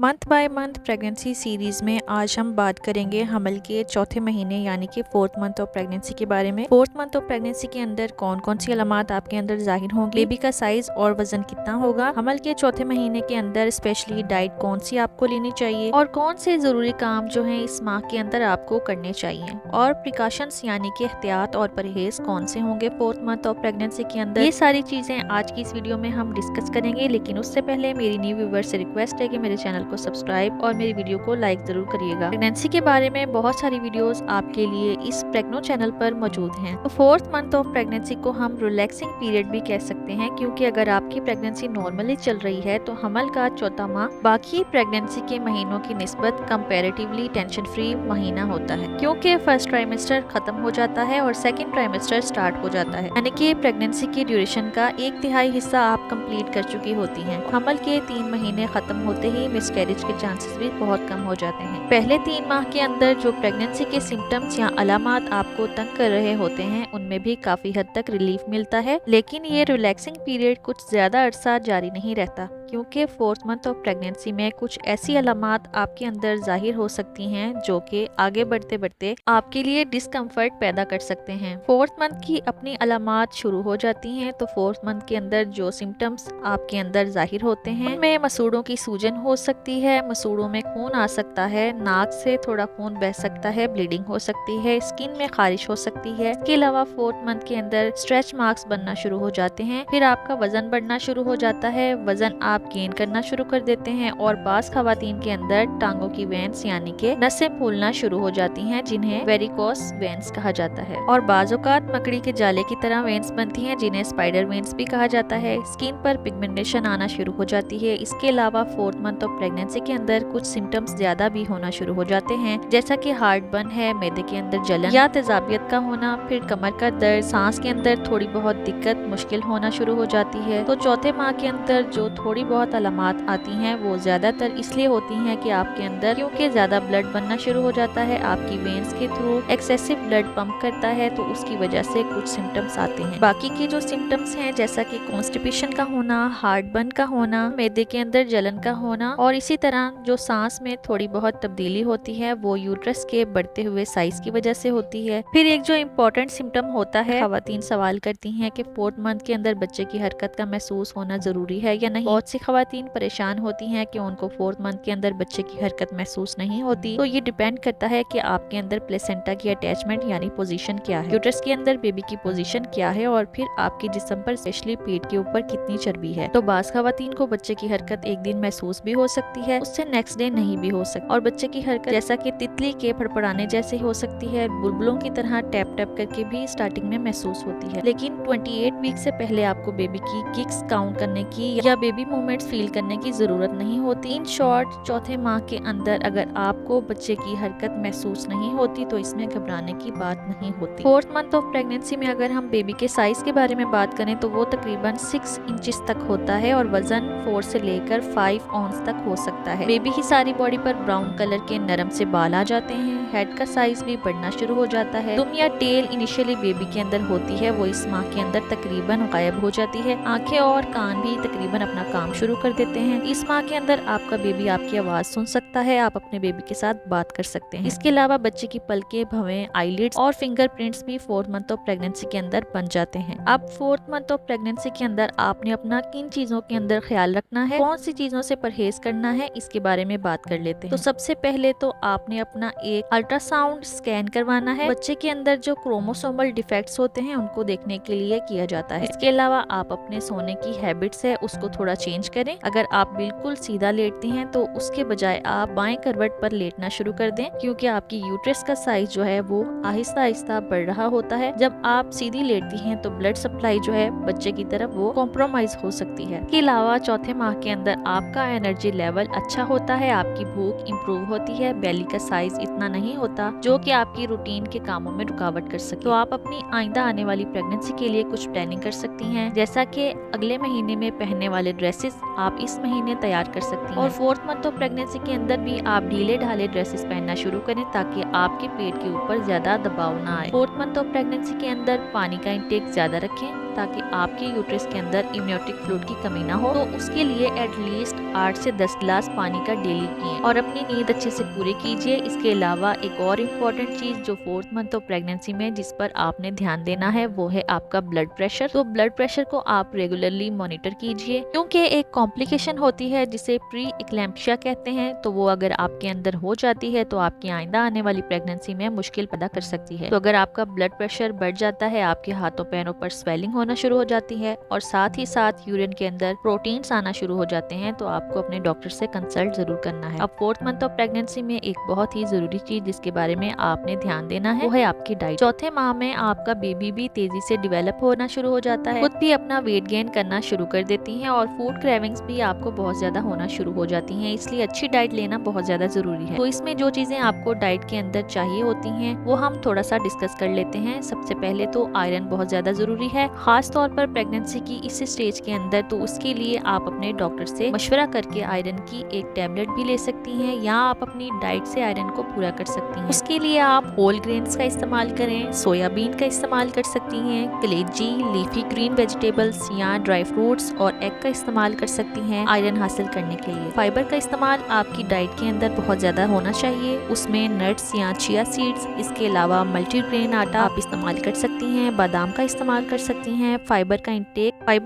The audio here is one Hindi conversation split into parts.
Month by month pregnancy series में आज हम बात करेंगे हमल के चौथे महीने यानी कि फोर्थ मंथ ऑफ प्रेगनेंसी के बारे में। फोर्थ मंथ ऑफ प्रेगनेंसी के अंदर कौन कौन सी अलामात आपके अंदर जाहिर होंगी, बेबी का साइज और वजन कितना होगा, हमल के चौथे महीने के अंदर स्पेशली डाइट कौन सी आपको लेनी चाहिए और कौन से जरूरी काम जो है इस माह के अंदर आपको करने चाहिए, और प्रिकॉशंस यानी कि एहतियात और परहेज कौन से होंगे फोर्थ मंथ ऑफ प्रेगनेंसी के अंदर। ये सारी चीजें आज की इस वीडियो में हम डिस्कस करेंगे, लेकिन उससे पहले मेरी न्यू व्यूअर से रिक्वेस्ट है कि मेरे चैनल को सब्सक्राइब और मेरी वीडियो को लाइक जरूर करिएगा। प्रेगनेंसी के बारे में बहुत सारी वीडियोस आपके लिए इस प्रेग्नो चैनल पर मौजूद हैं। तो फोर्थ मंथ ऑफ प्रेगनेंसी को हम रिलैक्सिंग पीरियड भी कह सकते हैं, क्योंकि अगर आपकी प्रेगनेंसी नॉर्मली चल रही है तो हमल का चौथा माह बाकी प्रेगनेंसी के महीनों की निस्बत कंपैरेटिवली टेंशन फ्री महीना होता है, क्योंकि फर्स्ट ट्राइमेस्टर खत्म हो जाता है और सेकेंड ट्राइमेस्टर स्टार्ट हो जाता है, यानी कि प्रेगनेंसी की ड्यूरेशन का 1/3 हिस्सा आप कंप्लीट कर चुकी होती हैं। हमल के 3 महीने खत्म होते ही मिसकैरेज के चांसेस भी बहुत कम हो जाते हैं। पहले 3 माह के अंदर जो प्रेगनेंसी के सिम्टम्स या अलामात आपको तंग कर रहे होते हैं उनमें भी काफी हद तक रिलीफ मिलता है, लेकिन ये रिलैक्सिंग पीरियड कुछ ज्यादा अरसा जारी नहीं रहता, क्योंकि फोर्थ मंथ ऑफ प्रेगनेंसी में कुछ ऐसी अलामात आपके अंदर जाहिर हो सकती हैं जो कि आगे बढ़ते बढ़ते आपके लिए डिस्कम्फर्ट पैदा कर सकते हैं। फोर्थ मंथ की अपनी अलामात शुरू हो जाती हैं, तो फोर्थ मंथ के अंदर जो सिम्टम्स आपके अंदर जाहिर होते हैं उनमें मसूड़ों की सूजन हो सकती है, मसूड़ों में खून आ सकता है, नाक से थोड़ा खून बह सकता है, ब्लीडिंग हो सकती है, स्किन में खारिश हो सकती है। इसके अलावा फोर्थ मंथ के अंदर स्ट्रेच मार्क्स बनना शुरू हो जाते हैं, फिर आपका वजन बढ़ना शुरू हो जाता है, वजन आप गेन करना शुरू कर देते हैं और बास खवातीन के अंदर टांगों की वेन्स यानी कि नसें फूलना शुरू हो जाती हैं, जिन्हें वेरिकोस वेन्स कहा जाता है, और बाज़-औक़ात मकड़ी के जाले की तरह वेन्स बनती हैं जिन्हें स्पाइडर वेन्स भी कहा जाता है। स्किन पर पिगमेंटेशन आना शुरू हो जाती है। इसके अलावा फोर्थ मंथ ऑफ प्रेगनेंसी के अंदर कुछ सिम्टम्स ज्यादा भी होना शुरू हो जाते हैं, जैसा कि हार्ट बर्न है, मैदे के अंदर जलन या तेजाबियत का होना, फिर कमर का दर्द, सांस के अंदर थोड़ी बहुत दिक्कत मुश्किल होना शुरू हो जाती है। तो चौथे माह के अंदर जो थोड़ी बहुत अलामात आती हैं वो ज्यादातर इसलिए होती हैं कि आपके अंदर क्योंकि ज्यादा ब्लड बनना शुरू हो जाता है, आपकी वेन्स के थ्रू एक्सेसिव ब्लड पंप करता है, तो उसकी वजह से कुछ सिम्टम्स आते हैं। बाकी के जो सिम्टम्स हैं जैसा कि कॉन्स्टिपेशन का होना, हार्ट बर्न का होना, मैदे के अंदर जलन का होना, और इसी तरह जो सांस में थोड़ी बहुत तब्दीली होती है वो यूट्रस के बढ़ते हुए साइज की वजह से होती है। फिर एक जो इम्पोर्टेंट सिम्टम होता है, खवातीन सवाल करती हैं कि फोर्थ मंथ के अंदर बच्चे की हरकत का महसूस होना जरूरी है या नहीं। बहुत सी खवातीन परेशान होती हैं कि उनको फोर्थ मंथ के अंदर बच्चे की हरकत महसूस नहीं होती, तो ये डिपेंड करता है कि आपके अंदर प्लेसेंटा की अटैचमेंट यानी पोजीशन क्या है, यूट्रस के अंदर बेबी की पोजीशन क्या है, और फिर आपके जिस्म पर स्पेशली पेट के ऊपर कितनी चर्बी है। तो बास खवातीन को बच्चे की हरकत एक दिन महसूस भी हो सकती है, उससे नेक्स्ट डे नहीं भी हो सकती, और बच्चे की हरकत जैसा कि तितली के फड़फड़ाने जैसे हो सकती है, बुलबुलों की तरह टैप टैप करके भी स्टार्टिंग में महसूस होती है। लेकिन 28 वीक से पहले आपको बेबी की किक्स काउंट करने की या बेबी मूवमेंट्स फील करने की जरूरत नहीं होती। इन शॉर्ट चौथे माह के अंदर अगर आपको बच्चे की हरकत महसूस नहीं होती तो इसमें घबराने की बात नहीं होती। फोर्थ मंथ ऑफ प्रेगनेंसी में अगर हम बेबी के साइज के बारे में बात करें तो वो तकरीबन 6 इंचेस तक होता है और वजन 4 से लेकर 5 ऑन्स तक हो सकता है। बेबी की सारी बॉडी पर ब्राउन कलर के नरम से बाल आ जाते हैं, हेड का साइज भी बढ़ना शुरू हो जाता है। दुम या टेल इनिशियली बेबी के अंदर होती है, वो इस माह के अंदर तकरीबन गायब हो जाती है। आंखें और कान भी तकरीबन अपना काम शुरू कर देते हैं। इस माह के अंदर आपका बेबी आपकी आवाज सुन सकता है, आप अपने बेबी के साथ बात कर सकते हैं। इसके अलावा बच्चे की पलकें, भवें, आईलिड्स और फिंगरप्रिंट्स भी फोर्थ मंथ ऑफ प्रेगनेंसी के अंदर बन जाते हैं। अब फोर्थ मंथ ऑफ प्रेगनेंसी के अंदर आपने अपना किन चीजों के अंदर ख्याल रखना है, कौन सी चीजों से परहेज करना है, इसके बारे में बात कर लेते हैं। तो सबसे पहले तो आपने अपना एक अल्ट्रासाउंड स्कैन करवाना है। बच्चे के अंदर जो क्रोमोसोमल डिफेक्ट्स होते हैं उनको देखने के लिए किया जाता है। इसके अलावा आप अपने सोने की हैबिट्स है उसको थोड़ा चेंज करें। अगर आप बिल्कुल सीधा लेटती हैं तो उसके बजाय आप बाएं करवट पर लेटना शुरू कर दें, क्योंकि आपकी यूट्रस का साइज जो है वो आहिस्ता आहिस्ता बढ़ रहा होता है। जब आप सीधी लेटती हैं तो ब्लड सप्लाई जो है बच्चे की तरफ वो कॉम्प्रोमाइज हो सकती है। इसके अलावा चौथे माह के अंदर आपका एनर्जी लेवल अच्छा होता है, आपकी भूख इम्प्रूव होती है, बेली का साइज इतना नहीं होता जो कि आपकी रूटीन के कामों में रुकावट कर सके। तो आप अपनी आइंदा आने वाली प्रेगनेंसी के लिए कुछ प्लानिंग कर सकती हैं, जैसा कि अगले महीने में पहनने वाले ड्रेसेस आप इस महीने तैयार कर सकती हैं, और फोर्थ मंथ ऑफ प्रेगनेंसी के अंदर भी आप ढीले ढाले ड्रेसेस पहनना शुरू करें ताकि आपके पेट के ऊपर ज्यादा दबाव ना आए। फोर्थ मंथ ऑफ प्रेगनेंसी के अंदर पानी का इंटेक ज्यादा रखें, ताकि आपके यूट्रस के अंदर इम्यूनिटिक फ्लूइड की कमी ना हो। तो उसके लिए एटलीस्ट 8 से 10 गिलास पानी का डेली पिए और अपनी नींद अच्छे से पूरी कीजिए। इसके अलावा एक और इम्पोर्टेंट चीज जो 4th मंथ ऑफ प्रेगनेंसी में जिस पर आपने ध्यान देना है वो है आपका ब्लड प्रेशर। तो ब्लड प्रेशर को आप रेगुलरली मॉनिटर कीजिए, क्योंकि एक कॉम्प्लिकेशन होती है जिसे प्री इक्लैम्पिया कहते हैं। तो वो अगर आपके अंदर हो जाती है तो आपकी आइंदा आने वाली प्रेगनेंसी में मुश्किल पैदा कर सकती है। तो अगर आपका ब्लड प्रेशर बढ़ जाता है, आपके हाथों पैरों पर स्वेलिंग होना शुरू हो जाती है और साथ ही साथ यूरिन के अंदर प्रोटीन्स आना शुरू हो जाते हैं, तो आपको अपने डॉक्टर से कंसल्ट जरूर करना है। अब 4th मंथ ऑफ प्रेगनेंसी में एक बहुत ही जरूरी चीज जिसके बारे में आपने ध्यान देना है वो है आपकी डाइट। चौथे माह में आपका बेबी भी तेजी से डेवलप होना शुरू हो जाता है, खुद भी अपना वेट गेन करना शुरू कर देती है और फूड क्रेविंग्स भी आपको बहुत ज्यादा होना शुरू हो जाती हैं। इसलिए अच्छी डाइट लेना बहुत ज्यादा जरूरी है। तो इसमें जो चीजें आपको डाइट के अंदर चाहिए होती हैं वो हम थोड़ा सा डिस्कस कर लेते हैं। सबसे पहले तो आयरन बहुत ज्यादा जरूरी है, खास तौर पर प्रेगनेंसी की इस स्टेज के अंदर। तो उसके लिए आप अपने डॉक्टर से मशवरा करके आयरन की एक टैबलेट भी ले सकती हैं या आप अपनी डाइट से आयरन को पूरा कर सकती हैं। उसके लिए आप होल ग्रेन्स का इस्तेमाल करें, सोयाबीन का इस्तेमाल कर सकती हैं, कलेजी, लीफी ग्रीन वेजिटेबल्स या ड्राई फ्रूट्स और एग का इस्तेमाल कर सकती हैं आयरन हासिल करने के लिए। फाइबर का इस्तेमाल आपकी डाइट के अंदर बहुत ज्यादा होना चाहिए, उसमें नट्स या चिया सीड्स, इसके अलावा मल्टीग्रेन आटा आप इस्तेमाल कर सकती हैं, बादाम का इस्तेमाल कर सकती हैं। फाइबर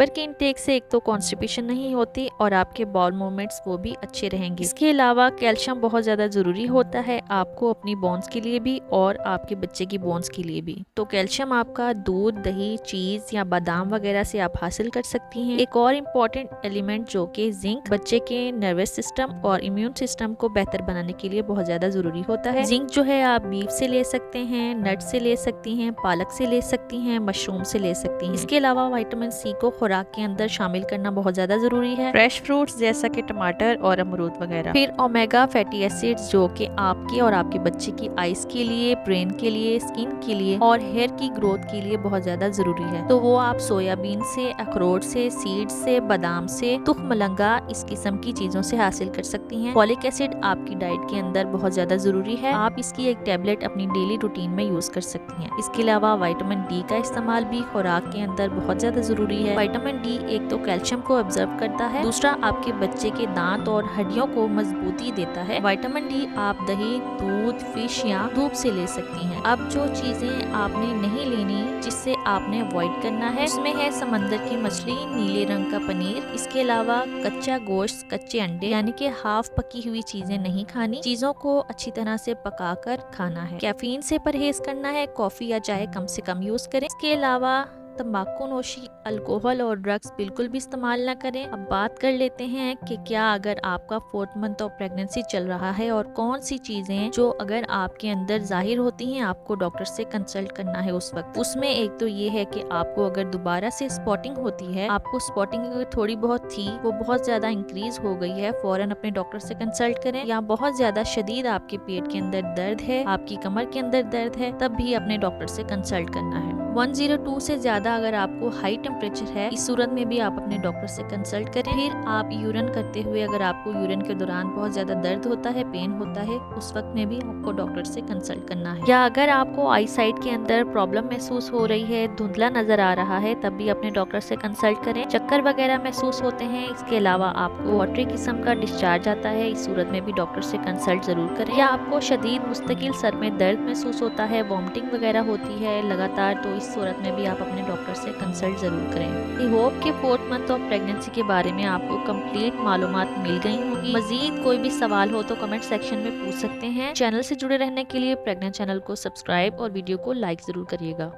के इंटेक से एक तो कॉन्स्टिपेशन नहीं होती और आपके बाउल मूवमेंट्स वो भी अच्छे रहेंगे। इसके अलावा कैल्शियम बहुत ज्यादा जरूरी होता है आपको अपनी बोन्स के लिए भी और आपके बच्चे की बोन्स के लिए भी। तो कैल्शियम आपका दूध, दही, चीज या बादाम वगैरह से आप हासिल कर सकती हैं। एक और इम्पोर्टेंट एलिमेंट जो कि जिंक, बच्चे के नर्वस सिस्टम और इम्यून सिस्टम को बेहतर बनाने के लिए बहुत ज्यादा जरूरी होता है। जिंक जो है आप बीफ से ले सकते हैं, नट से ले सकती हैं, पालक से ले सकती हैं, मशरूम से ले सकती हैं। इसके अलावा विटामिन सी को खुराक के अंदर शामिल करना बहुत ज्यादा जरूरी है, फ्रेश फ्रूट्स जैसा कि टमाटर और अमरूद वगैरह। फिर ओमेगा फैटी एसिड्स जो कि आपके और आपके बच्चे की आइज के लिए, ब्रेन के लिए, स्किन के लिए और हेयर की ग्रोथ के लिए बहुत ज्यादा जरूरी है। तो वो आप सोयाबीन से, अखरोट से, सीड से, बादाम से, तुख मलंगा, इस किस्म की चीजों से हासिल कर सकती हैं। फॉलिक एसिड आपकी डाइट के अंदर बहुत ज्यादा जरूरी है, आप इसकी एक टैबलेट अपनी डेली रूटीन में यूज कर सकती हैं। इसके अलावा विटामिन डी का इस्तेमाल भी खुराक के अंदर बहुत ज्यादा जरूरी है। विटामिन डी एक तो कैल्शियम को ऑब्जर्व करता है, दूसरा आपके बच्चे के दांत और हड्डियों को मजबूती देता है। विटामिन डी आप दही, दूध, फिश या धूप से ले सकती हैं। अब जो चीजें आपने नहीं लेनी, जिससे आपने अवॉइड करना है, उसमें है समंदर की मछली, नीले रंग का पनीर, इसके अलावा कच्चा गोश्त, कच्चे अंडे यानी कि हाफ पकी हुई चीजें नहीं खानी, चीजों को अच्छी तरह से पकाकर खाना है। कैफीन से परहेज करना है, कॉफी या चाय कम से कम यूज करें। इसके अलावा तंबाकू नोशी, अल्कोहल और ड्रग्स बिल्कुल भी इस्तेमाल ना करें। अब बात कर लेते हैं कि क्या अगर आपका 4th मंथ ऑफ प्रेगनेंसी चल रहा है और कौन सी चीजें जो अगर आपके अंदर जाहिर होती हैं आपको डॉक्टर से कंसल्ट करना है उस वक्त। उसमें एक तो ये है कि आपको अगर दोबारा से स्पॉटिंग होती है, आपको स्पॉटिंग अगर थोड़ी बहुत थी वो बहुत ज्यादा इंक्रीज हो गई है, फौरन अपने डॉक्टर से कंसल्ट करें। या बहुत ज्यादा शदीद आपके पेट के अंदर दर्द है, आपकी कमर के अंदर दर्द है, तब भी अपने डॉक्टर से कंसल्ट करना है। 102 से ज्यादा अगर आपको हाई टेम्परेचर है, इस सूरत में भी आप अपने डॉक्टर से कंसल्ट करें। फिर आप यूरिन करते हुए अगर आपको यूरिन के दौरान बहुत ज्यादा दर्द होता है, पेन होता है, उस वक्त में भी आपको डॉक्टर से कंसल्ट करना है। या अगर आपको आई साइट के अंदर प्रॉब्लम महसूस हो रही है, धुंधला नजर आ रहा है, तब भी अपने डॉक्टर से कंसल्ट करें। चक्कर वगैरह महसूस होते हैं, इसके अलावा आपको वाटरी किस्म का डिस्चार्ज आता है, इस सूरत में भी डॉक्टर से कंसल्ट जरूर करें। या आपको शदीद मुस्तकिल सर में दर्द महसूस होता है, वॉमिटिंग वगैरह होती है लगातार, तो इस सूरत में भी आप अपने डॉक्टर से कंसल्ट जरूर करें। आई होप कि 4th मंथ ऑफ प्रेगनेंसी के बारे में आपको कंप्लीट मालूमात मिल गई होंगी। मजीद कोई भी सवाल हो तो कमेंट सेक्शन में पूछ सकते हैं। चैनल से जुड़े रहने के लिए प्रेग्नेंट चैनल को सब्सक्राइब और वीडियो को लाइक जरूर करिएगा।